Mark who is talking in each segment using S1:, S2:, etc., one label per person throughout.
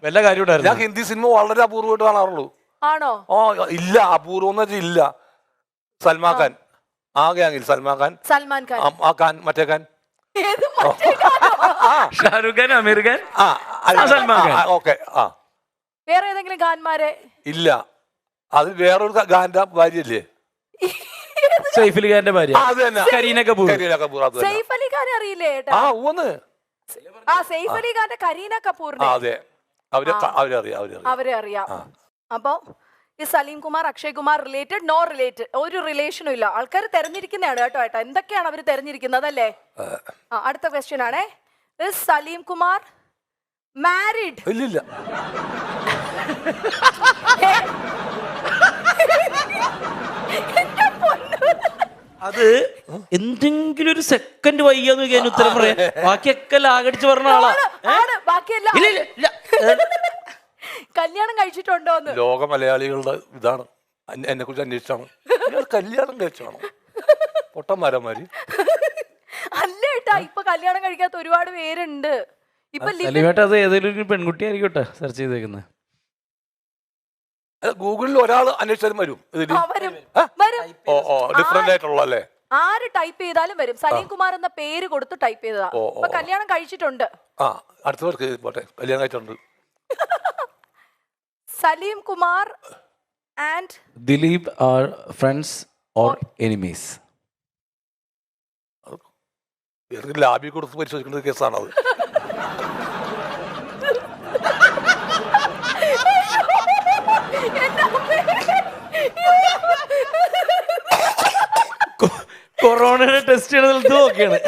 S1: വല്ല കാര്യം
S2: ഞാൻ ഹിന്ദി സിനിമ വളരെ അപൂർവമായിട്ട് കാണാറുള്ളൂ.
S3: ആണോ?
S2: ഓ ഇല്ല, അപൂർവം എന്ന് വെച്ചാൽ ഇല്ല. സൽമാൻ ഖാൻ, ആ ഗ്യാങ്ങിൽ സൽമാൻ ഖാൻ, ആ ഖാൻ, മറ്റേ ഖാൻ,
S1: ഷാരൂഖ് ഖാൻ, അമീർ ഖാൻ, സൽമാൻ ഖാൻ.
S2: ഓക്കെ. ആ
S3: വേറെ ഏതെങ്കിലും ഖാൻമാരെ?
S2: ഇല്ല, അത് വേറൊരു ഖാന്റെ ഭാര്യയല്ലേ,
S1: സൈഫ് അലി ഖാന്റെ ഭാര്യ.
S2: അത് തന്നെ,
S1: കരീന കപൂർ.
S3: സൈഫ് അലി ഖാനെ അറിയില്ലേ ഏട്ടാ?
S2: ആ ഊന്ന്.
S3: ആ സൈഫ് അലി ഖാന്റെ കരീന കപൂറിനെ
S2: അതെ, അവരെ
S3: അറിയാം. അപ്പൊ ഈ Salim Kumar, Akshay Kumar related, no related, ഒരു റിലേഷനും ഇല്ല. ആൾക്കാർ തെരഞ്ഞെടുക്കുന്നതാണ് കേട്ടോ ഏട്ടാ. എന്തൊക്കെയാണ് അവർ തെരഞ്ഞെടുക്കുന്നത് അല്ലേ? അടുത്ത ക്വസ്റ്റ്യൻ ആണേ. സലീം കുമാർ മാരീഡ്?
S2: ഇല്ലില്ല.
S1: അത് എന്തെങ്കിലും ഒരു സെക്കൻഡ് വയ്യാന്ന് നോക്കിയാൽ ഉത്തരം പറയാം. ബാക്കിയൊക്കെ ലാഗടിച്ച് പറഞ്ഞ ആളാ.
S3: കല്യാണം കഴിച്ചിട്ടുണ്ടോ?
S2: ലോക മലയാളികളുടെ ഇതാണ്, എന്നെ കുറിച്ച് അന്വേഷിച്ചാണ്. കല്യാണം കഴിച്ചാണോ പൊട്ടന്മാരന്മാര്?
S3: അല്ല ഏട്ടാ, ഇപ്പൊ കല്യാണം കഴിക്കാത്ത ഒരുപാട് പേരുണ്ട്. ഇപ്പൊ
S1: അത് ഏതെങ്കിലും പെൺകുട്ടി ആയിരിക്കട്ടെ സെർച്ച് ചെയ്തേക്കുന്നത്.
S2: ഗൂഗിളിൽ ഒരാൾ അന്വേഷിച്ചാലും വരും. ഡിഫറെന്റ് ആയിട്ടുള്ള അല്ലേ?
S3: ആര് ടൈപ്പ് ചെയ്താലും വരും. സലീം കുമാർ എന്ന പേര് കൊടുത്ത് ടൈപ്പ് ചെയ്തതാ. ഇപ്പൊ കല്യാണം കഴിച്ചിട്ടുണ്ട്.
S2: അടുത്തവർക്ക് പോട്ടെ, കല്യാണം കഴിച്ചിട്ടുണ്ട്.
S3: Salim Kumar and
S1: Dileep are friends or enemies?
S2: ലാബി കൊടുത്ത് പരിശോധിക്കുന്ന കേസാണത്.
S1: കൊറോണയുടെ ടെസ്റ്റ് ചെയ്യണത് നോക്കിയാണ്.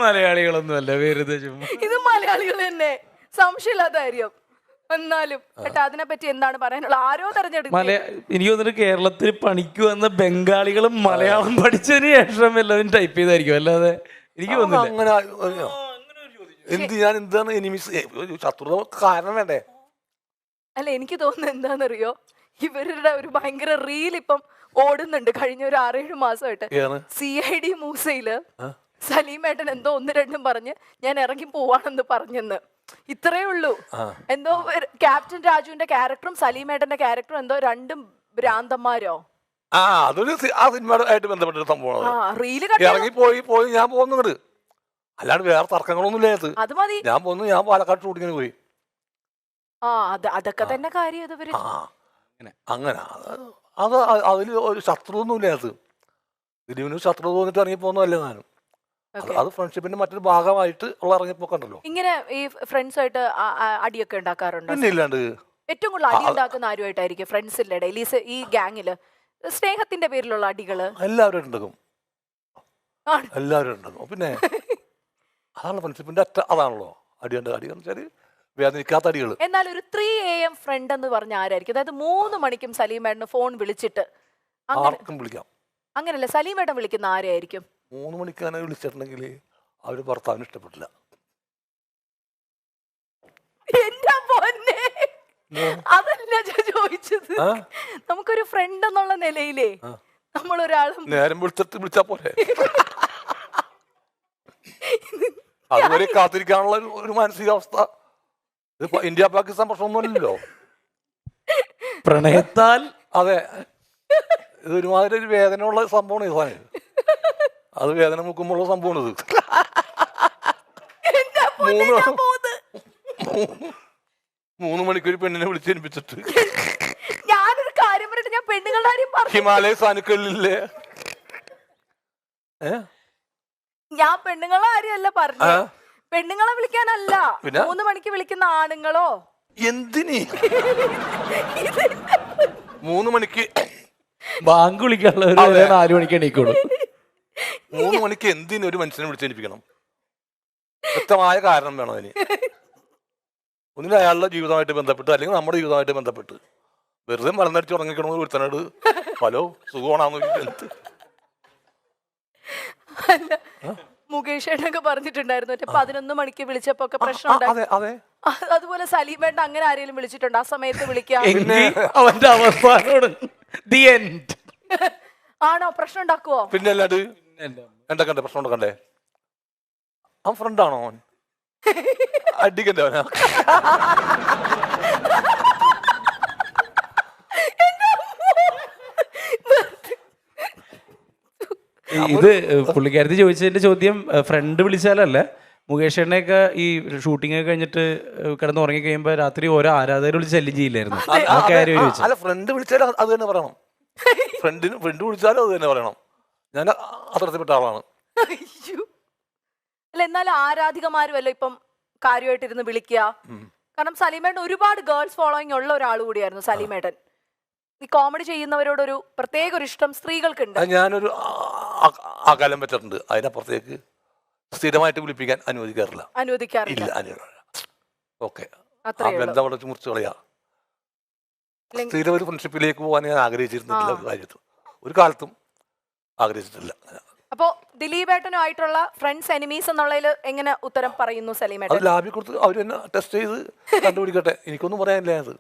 S1: മലയാളികളൊന്നും അല്ല, വെറുതെ ചുമ്മാ.
S3: ഇത് മലയാളികൾ തന്നെ, സംശയമില്ലാത്ത കാര്യം. എന്നാലും ഏട്ടാ അതിനെപ്പറ്റി എന്താണ് പറയാനുള്ളത്? ആരോ തെരഞ്ഞെടുക്കും.
S1: എനിക്ക് തോന്നുന്നു കേരളത്തിൽ പണിക്ക് വന്ന ബംഗാളികളും മലയാളം പഠിച്ചതിന് ശേഷം എല്ലാവരും ടൈപ്പ് ചെയ്തായിരിക്കും, അല്ലാതെ എനിക്ക് തോന്നുന്നില്ല.
S2: എന്താണ് ശത്രുത കാരണം വേണ്ടേ?
S3: അല്ല, എനിക്ക് തോന്നുന്നത് എന്താണെന്നറിയോ, ഇവരുടെ ഒരു ഭയങ്കര റീൽ ഇപ്പം ഓടുന്നുണ്ട് കഴിഞ്ഞ ഒരു 6-7 മാസമായിട്ട്. CID മൂസയില് സലീമേട്ടൻ എന്തോ 1-2 പറഞ്ഞ് ഞാൻ ഇറങ്ങി പോവാണെന്ന് പറഞ്ഞെന്ന്. ഇത്രേ ഉള്ളൂ. എന്തോ ക്യാപ്റ്റൻ രാജുവിന്റെ ക്യാരക്ടറും സലീമേട്ടന്റെ ക്യാരക്ടറും എന്തോ 2 ഭ്രാന്തന്മാരോ.
S2: അതൊരു ആ സിനിമയായിട്ട് ബന്ധപ്പെട്ട സംഭവമാണ്.
S3: റീല്
S2: ഇറങ്ങി പോയി ഞാൻ പോകുന്നുണ്ട്, അല്ലാണ്ട് വേറെ തർക്കങ്ങളൊന്നും ഇല്ലാത്ത.
S3: അത് മതി.
S2: ഞാൻ പാലക്കാട് ഷൂട്ടിങ്ങിന് പോയി.
S3: അതൊക്കെ തന്നെ കാര്യം.
S2: അങ്ങനെ അത് അതിൽ ഒരു ശത്രുതൊന്നും ഇല്ലാത്ത. ദിലീപിന് ശത്രു തോന്നിട്ട് ഇറങ്ങി പോകുന്നതല്ലേ ഞാനും. അത് ഫ്രണ്ട്ഷിപ്പിന്റെ മറ്റൊരു ഭാഗമായിട്ട് ഉള്ള ഇറങ്ങിപ്പോക്കണ്ടല്ലോ.
S3: ഇങ്ങനെ ഈ ഫ്രണ്ട്സ് ആയിട്ട് അടിയൊക്കെ ഉണ്ടാക്കാറുണ്ട്?
S2: പിന്നെ ഇല്ലാണ്ട്.
S3: ഏറ്റവും കൂടുതൽ അടി ഉണ്ടാക്കുന്ന ആരുമായിട്ടായിരിക്കും ഫ്രണ്ട്സിന്റെ ഇടയിൽ, ഈ ഗാങ്ങില് സ്നേഹത്തിന്റെ പേരിലുള്ള അടികള്?
S2: എല്ലാവരും ഉണ്ടാകും. പിന്നെ അതാണ് ഫ്രണ്ട്ഷിപ്പിന്റെ അതാണല്ലോ അടി എന്ന് വെച്ചാല് വേദനിക്കാത്ത അടികൾ.
S3: എന്നാൽ ഒരു 3 AM ഫ്രണ്ട് എന്ന് പറഞ്ഞ ആരായിരിക്കും? അതായത് 3 മണിക്കും സലീമേട്ടന് ഫോൺ വിളിച്ചിട്ട്,
S2: ആർക്കും വിളിക്കാം.
S3: അങ്ങനല്ല, സലീമേട്ടൻ വിളിക്കുന്ന ആരായിരിക്കും?
S2: 3 മണിക്കാണ് വിളിച്ചിട്ടുണ്ടെങ്കിൽ അവര് ഭർത്താവിന് ഇഷ്ടപ്പെട്ടില്ല.
S3: എന്റെ പൊന്നേ, അതല്ല ചോദിച്ചത്. നമുക്കൊരു ഫ്രണ്ട് എന്നുള്ള നിലയിലേ നമ്മളൊരാളും
S2: നേരം വിളിച്ചിട്ട് വിളിച്ചാ പോലെ അതുവരെ കാത്തിരിക്കാനുള്ള ഒരു മാനസികാവസ്ഥ. ഇത് ഇന്ത്യ പാകിസ്ഥാൻ പ്രശ്നമൊന്നുമല്ലല്ലോ,
S1: പ്രണയത്താൽ.
S2: അതെ, ഇത് ഒരുമാതിരി ഒരു വേദനയുള്ള സംഭവമാണ്. ഈ സാധനം അത് വേദന മുക്കുമ്പോഴുള്ള സംഭവമാണ് ഇത്. 3 മണിക്ക് ഒരു പെണ്ണിനെ വിളിച്ചേൽപ്പിച്ചിട്ട്
S3: ഞാനൊരു കാര്യം പറഞ്ഞിട്ട്, ഞാൻ പെണ്ണുങ്ങളുടെ കാര്യം പറഞ്ഞു.
S2: ഹിമാലയ സാനുക്കളില്ലേ,
S3: ഞാൻ പെണ്ണുങ്ങളെ കാര്യമല്ല പറഞ്ഞു. പെണ്ണുങ്ങളെ വിളിക്കാനല്ല, 3 മണിക്ക് വിളിക്കുന്ന ആണുങ്ങളോ.
S2: എന്തിന് 3 മണിക്ക്
S1: ബാങ്ക് വിളിക്കാനുള്ളവർ 4 മണിക്ക് എണീക്കുള്ളൂ.
S2: 3 മണിക്ക് എന്തിനു ഒരു മനുഷ്യനെ വിളിച്ചേൽപ്പിക്കണം? വ്യക്തമായ കാരണം വേണം അതിന്. ഒന്നിനും അയാളുടെ ജീവിതമായിട്ട് ബന്ധപ്പെട്ട്, അല്ലെങ്കിൽ നമ്മുടെ ജീവിതമായിട്ട് ബന്ധപ്പെട്ട്. വെറുതെ മലന്നടിച്ച് ഉറങ്ങിക്കണമെന്ന് ഒരുത്തനോട് ഹലോ സുഖമാണെന്ന്
S3: മുകേഷ് ഏട്ടനൊക്കെ പറഞ്ഞിട്ടുണ്ടായിരുന്നു 11 മണിക്ക് വിളിച്ചപ്പോ ഒക്കെ പ്രശ്നം. അതുപോലെ സലീമേട്ടൻ അങ്ങനെ ആരെങ്കിലും വിളിച്ചിട്ടുണ്ട്? ആ സമയത്ത് വിളിക്കാം.
S1: അവന്റെ അവസാനോട്
S3: ആണോ? പ്രശ്നം ഉണ്ടാക്കുവോ?
S2: പിന്നെ അല്ലാണ്ട് എന്തൊക്കെ പ്രശ്നം ഉണ്ടാക്കണ്ടേ? അവൻ ഫ്രണ്ടാണോ അവൻ? അടിക്കണ്ടേ അവനാ?
S1: ഇത് പുള്ളിക്കാരത്തി ചോദിച്ചതിന്റെ ചോദ്യം ഫ്രണ്ട് വിളിച്ചാലല്ല, മുകേഷ് എണ്ണയൊക്കെ ഈ ഷൂട്ടിംഗ് ഒക്കെ കഴിഞ്ഞിട്ട് കിടന്ന് ഉറങ്ങി കഴിയുമ്പോ രാത്രി ഓരോ ആരാധകർ വിളിച്ച് ശല്യം ചെയ്യില്ലായിരുന്നു, ആ കാര്യം ചോദിച്ചു.
S2: അല്ല, ഫ്രണ്ട് വിളിച്ചാലും അത് തന്നെ പറയണം. ഫ്രണ്ട് വിളിച്ചാലും അത് തന്നെ പറയണം. ഞാൻ അത്തരത്തിൽപ്പെട്ട ആളാണ്.
S3: അയ്യോ. അല്ല, എന്നാലും ആരാധികമാരുമല്ലോ ഇപ്പം കാര്യമായിട്ടിരുന്ന് വിളിക്കുക. കാരണം സലീമേട്ടൻ ഒരുപാട് ഗേൾസ് ഫോളോയിങ് ഉള്ള ഒരാൾ കൂടിയായിരുന്നു സലീമേട്ടൻ. ഈ കോമഡി ചെയ്യുന്നവരോടൊരു പ്രത്യേക ഒരു ഇഷ്ടം സ്ത്രീകൾക്കുണ്ട്.
S2: ഞാനൊരു അകലം വെച്ചിട്ടുണ്ട്. അതിനപ്പുറത്തേക്ക് സ്ഥിരമായിട്ട് വിളിപ്പിക്കാൻ അനുവദിക്കാറില്ല. ഓക്കെ, ബന്ധം അവിടെ മുറിച്ച് കളയാ. സ്ഥിരം ഒരു ഫ്രണ്ട്ഷിപ്പിലേക്ക് പോകാൻ ഞാൻ ആഗ്രഹിച്ചിരുന്നില്ല. കാര്യത്തും ഒരു കാലത്തും ആഗ്രഹിച്ചിട്ടില്ല.
S3: അപ്പോ ദിലീപേട്ടനുമായിട്ടുള്ള ഫ്രണ്ട്സ് എനിമീസ് എന്നുള്ളതിൽ എങ്ങനെ ഉത്തരം പറയുന്നു സലീമേട്ടൻ?
S2: അത് ലാബിൽ കൊടുത്ത് അവർ തന്നെ ടെസ്റ്റ് ചെയ്ത് കണ്ടുപിടിക്കട്ടെ. എനിക്കൊന്നും പറയാനില്ല അത്.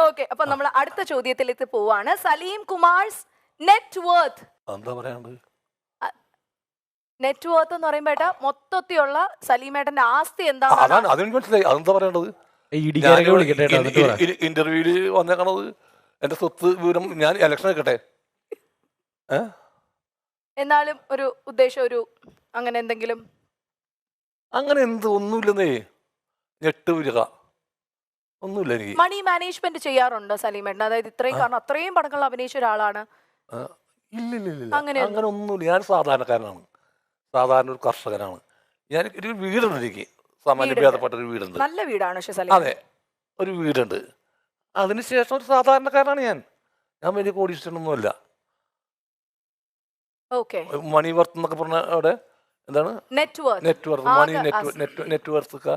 S3: ഓക്കെ, അപ്പൊ നമ്മൾ അടുത്ത ചോദ്യത്തിലേക്ക് പോവാണ്. Salim Kumar's net worth.
S2: എന്താ പറയാണ്ട്?
S3: നെറ്റ് വർത്ത് എന്ന് പറയുമ്പോ മൊത്തത്തിലുള്ള സലീമേട്ടന്റെ ആസ്തി എന്താണ്?
S2: അതാണ്, അതെനിക്ക് മനസ്സിലായി. അതെന്താ പറയേണ്ടത്? ഇന്റർവ്യൂല് വന്നേക്കണത് എന്റെ സ്വത്ത് വിവരം ഞാൻ ഇലക്ഷൻ വെക്കട്ടെ.
S3: എന്നാലും ഒരു ഉദ്ദേശം, ഒരു അങ്ങനെ എന്തെങ്കിലും?
S2: അങ്ങനെ എന്ത് ഒന്നുമില്ലെന്നേ. ഞെട്ട് വരിക ഒന്നുമില്ല എനിക്ക്.
S3: മണി മാനേജ്മെന്റ് ചെയ്യാറുണ്ടോ സലീമേട്ടൻ? അതായത് ഇത്രയും, കാരണം അത്രയും പടങ്ങൾ അഭിനയിച്ച ഒരാളാണ്.
S2: ഇല്ല, അങ്ങനെ ഒന്നുമില്ല. ഞാൻ സാധാരണക്കാരനാണ്, സാധാരണ ഒരു കർഷകനാണ്. ഞാൻ ഒരു വീടുണ്ട്, എനിക്ക് സമാനഭേദപ്പെട്ട ഒരു വീടുണ്ട്.
S3: നല്ല വീടാണ്.
S2: അതെ, ഒരു വീടുണ്ട്. അതിനുശേഷം ഒരു സാധാരണക്കാരനാണ് ഞാൻ. ഞാൻ വലിയ കോടീശ്വരനൊന്നുമല്ല. മണി വർത്ത് എന്നൊക്കെ പറഞ്ഞ അവിടെ എന്താണ് നെറ്റ് വർത്ത്, മണി നെറ്റ് വർത്ത് ഒക്കെ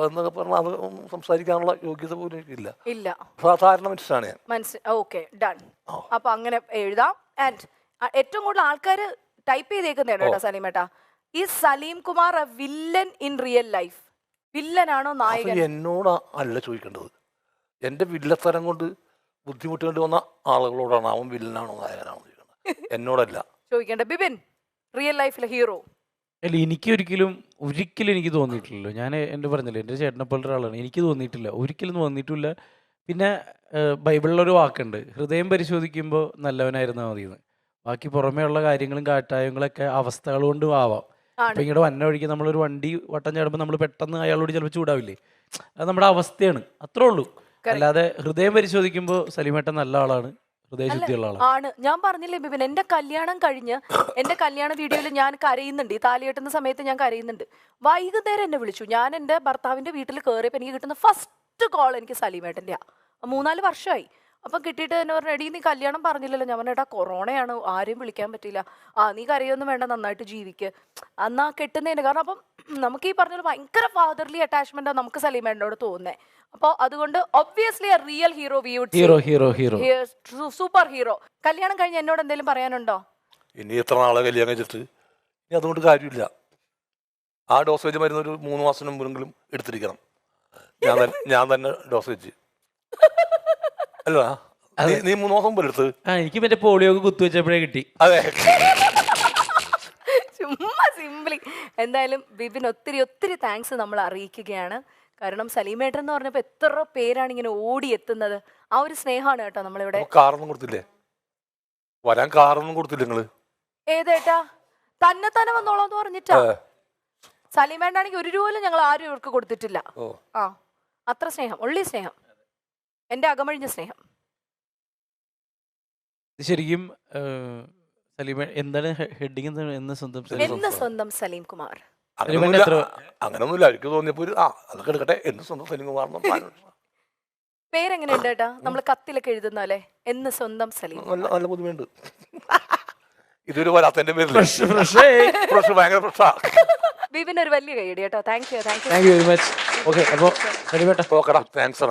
S2: എന്നൊക്കെ പറഞ്ഞാൽ അത് സംസാരിക്കാനുള്ള യോഗ്യത പോലും ഇല്ല. സാധാരണ മനുഷ്യനാണ് ഞാൻ.
S3: Okay, done. അപ്പൊ അങ്ങനെ എഴുതാം. ആൻഡ് ഏറ്റവും കൂടുതൽ ആൾക്കാർ ടൈപ്പ് ചെയ്തേക്കുന്നതാണ് കേട്ടോ സലീമേട്ടാ, ഈ Salim Kumar a villain in real life. വില്ലനാണോ നായകൻ?
S2: എന്നോട് അല്ല ചോദിക്കേണ്ടത്. എന്റെ വില്ലത്തരം കൊണ്ട് ബുദ്ധിമുട്ടേണ്ടി വന്ന ആളുകളോടാണ് അവൻ വില്ലനാണോ നായകനാണോ ചോദിക്കുന്നത്, എന്നോടല്ല
S3: ചോദിക്കേണ്ട. ബിബിൻ, റിയൽ ലൈഫിലെ ഹീറോ?
S1: അല്ല, എനിക്ക് ഒരിക്കലും എനിക്ക് തോന്നിയിട്ടില്ലല്ലോ. ഞാൻ എൻ്റെ പറഞ്ഞില്ലേ, എൻ്റെ ചേട്ടനെ പോലെ ഒരാളാണ്. എനിക്ക് തോന്നിയിട്ടില്ല, ഒരിക്കലും തോന്നിയിട്ടില്ല. പിന്നെ ബൈബിളിലൊരു വാക്കുണ്ട്, ഹൃദയം പരിശോധിക്കുമ്പോൾ നല്ലവനായിരുന്നാൽ മതിയെന്ന്. ബാക്കി പുറമേ ഉള്ള കാര്യങ്ങളും കാട്ടായങ്ങളൊക്കെ അവസ്ഥകൾ കൊണ്ടും ആവാം. അപ്പൊ ഇങ്ങോട്ട് വന്ന വഴിക്ക് നമ്മളൊരു വണ്ടി വട്ടം ചാടുമ്പോൾ നമ്മൾ പെട്ടെന്ന് അയാളോട് ചിലപ്പോൾ ചൂടാവില്ലേ, അത് നമ്മുടെ അവസ്ഥയാണ്, അത്രേ ഉള്ളൂ. അല്ലാതെ ഹൃദയം പരിശോധിക്കുമ്പോൾ സലീമേട്ടൻ നല്ല ആളാണ്, ഹൃദയശുദ്ധിയുള്ള
S3: ആണ്. ഞാൻ പറഞ്ഞില്ലേ ബിബിൻ, എന്റെ കല്യാണം കഴിഞ്ഞ് എന്റെ കല്യാണ വീഡിയോയിൽ ഞാൻ കരയുന്നുണ്ട്. ഈ താലി കെട്ടുന്ന സമയത്ത് ഞാൻ കരയുന്നുണ്ട്. വൈകുന്നേരം എന്നെ വിളിച്ചു. ഞാൻ എൻ്റെ ഭർത്താവിന്റെ വീട്ടിൽ കയറിയപ്പോൾ എനിക്ക് കിട്ടുന്ന ഫസ്റ്റ് കോൾ എനിക്ക് സലീമേട്ടൻ്റെയാ. 3-4 വർഷമായി. അപ്പം കിട്ടിയിട്ട് എന്നെ പറഞ്ഞു, എടീ നീ കല്യാണം പറഞ്ഞില്ലല്ലോ. ഞാൻ പറഞ്ഞു, ഏട്ടാ കൊറോണയാണ്, ആരെയും വിളിക്കാൻ പറ്റില്ല. നീ കരയൊന്നും വേണ്ട, നന്നായിട്ട് ജീവിക്ക്, എന്നാ കെട്ടുന്നതിന്. കാരണം അപ്പം നമുക്ക് ഈ പറഞ്ഞ ഭയങ്കര ഫാദർലി അറ്റാച്ച്മെന്റ് നമുക്ക് സലീമേട്ടനോട് തോന്നുന്നത്. അപ്പോൾ അതുകൊണ്ട് obviously real hero, super hero. കല്യാണം കഴിഞ്ഞ് എന്നോട് എന്തെങ്കിലും പറയാനുണ്ടോ?
S2: ഇനി എത്ര നാളെ കല്യാണം കഴിച്ചിട്ട് ഇനി അതുകൊണ്ട് കാര്യമില്ല. ആ ഡോസേജ് മരുന്ന് ഒരു 3 മാസം മുമ്പെങ്കിലും എടുത്തിരിക്കണം. ഞാൻ തന്നെ ഡോസേജ് അല്ല, നീ 3 മാസം മുമ്പ് എടുത്ത്.
S1: എനിക്ക് മറ്റേ പോളിയോ കുത്തുവെച്ചപ്പോഴേ കിട്ടി.
S2: അതെ,
S3: ചുമ്മാ സിംപ്ലി. എന്തായാലും ബിബിൻ ഒത്തിരി താങ്ക്സ് നമ്മൾ അറിയിക്കുകയാണ്. കാരണം സലീമേട്ടൻ എന്ന് പറഞ്ഞപ്പോൾ എത്ര പേരാണ് ഇങ്ങനെ ഓടിയെത്തുന്നത്. ആ ഒരു സ്നേഹമാണ് കേട്ടോ നമ്മളിവിടെ.
S2: കാറൊന്നും കൊടുത്തില്ലേ? വരാൻ കാറൊന്നും കൊടുത്തില്ല നിങ്ങള്?
S3: ഏതേട്ടാ, തന്നെ വന്നോളാന്ന് പറഞ്ഞിട്ടാ. സലീമേട്ടാണെങ്കിൽ 1 രൂപ പോലും ഞങ്ങൾ ആരും ഇവർക്ക് കൊടുത്തിട്ടില്ല. അത്ര സ്നേഹം, ഉള്ളി സ്നേഹം, എന്റെ അകമഴിഞ്ഞ സ്നേഹം.
S2: ശരിക്കും
S1: എന്താണ് ഹെഡിങ്? എന്ന്
S3: സ്വന്തം സലീം കുമാർ.
S2: അങ്ങനൊന്നുമില്ല, എനിക്ക് തോന്നിയപ്പോ അതൊക്കെ എടുക്കട്ടെ, എന്ന് സ്വന്തം സലീം കുമാർ.
S3: പേരെങ്ങനെയുണ്ട് ഏട്ടാ? നമ്മൾ കത്തിലൊക്കെ എഴുതുന്ന പോലെ എന്ന് സ്വന്തം സലീം.
S2: നല്ല പുതുമയുണ്ട്. ഇതൊരു വരാത്തതിന്റെ പേരിൽ ഭയങ്കര ഫ്രഷാ.
S3: ബിബിൻ ഒരു വലിയ കൈയടി കേട്ടോ. Thank you
S1: very much. Okay, അപ്പോൾ
S2: ഓക്കെടാ, താങ്ക്സ്.